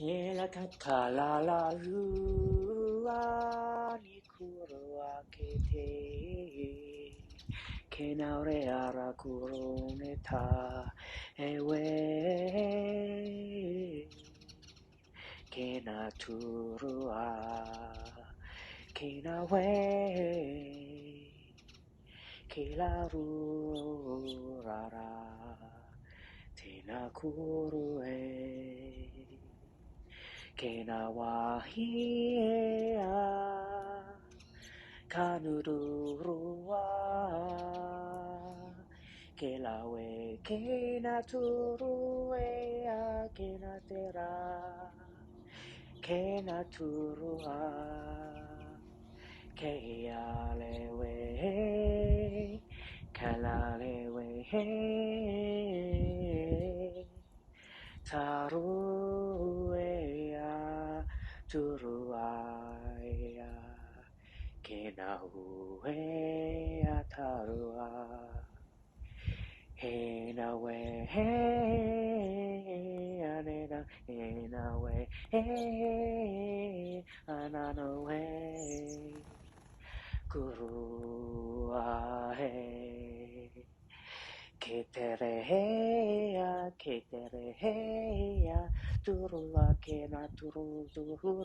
Ela katala la lua ni kurua kete Kenaure ara kurune ta ewe Kena turua Kena we Kela rurara Tena kurue Kena wahia Kanururua Kelawe Kena turuea Kena tera Kena turua Kea lewe Kala lewe Taruea Turuaya Kena huea tarua Hena we anena hena we anano we Kurua he Keterehea Turua kena turu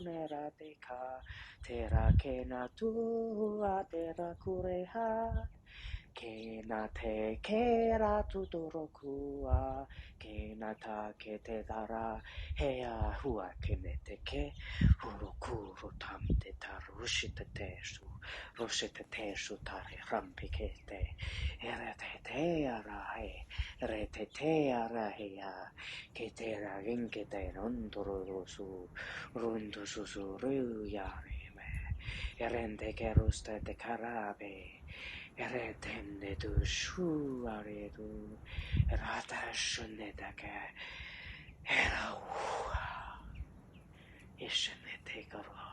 nera deka Tera kena tua tera kureha Kena te kera tutorokua Kena ta ke te dara Hea hua kene te ke Hurukuru tam te taru Rushita tesu Rushita tesu tare rampi ke te Ere te te ara he Ere te te ara hea Ke te ra rinke te ronduru su Rundu su su ruyare me Erende ke rusta te karabe Ere tende tu shu are tu Rata shune dake Era ua Ishene te karoa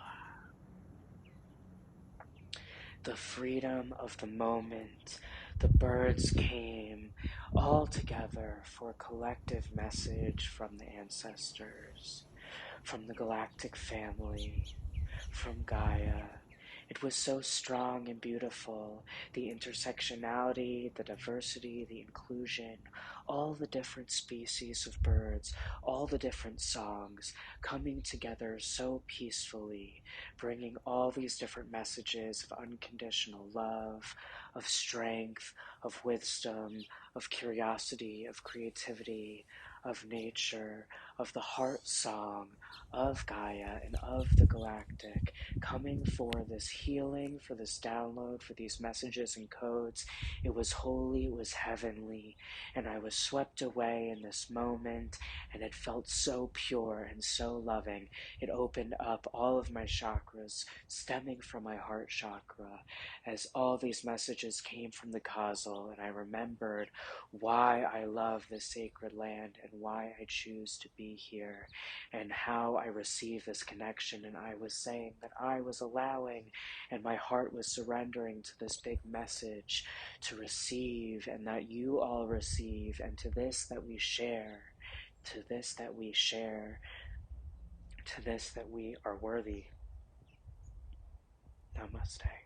The freedom of the moment, the birds came all together for a collective message from the ancestors, from the galactic family, from Gaia. It was so strong and beautiful, the intersectionality, the diversity, the inclusion, all the different species of birds, all the different songs coming together so peacefully, bringing all these different messages of unconditional love, of strength, of wisdom, of curiosity, of creativity, of nature, of the heart song, of Gaia and of the galactic, coming for this healing, for this download, for these messages and codes. It was holy, it was heavenly, and I was swept away in this moment, and it felt so pure and so loving. It opened up all of my chakras, stemming from my heart chakra, as all these messages came from the causal, and I remembered why I love this sacred land and why I choose to be here, and how I received this connection. And I was saying that I was allowing, and my heart was surrendering to this big message to receive, and that you all receive, and to this that we share, to this that we share, to this that we are worthy. Namaste.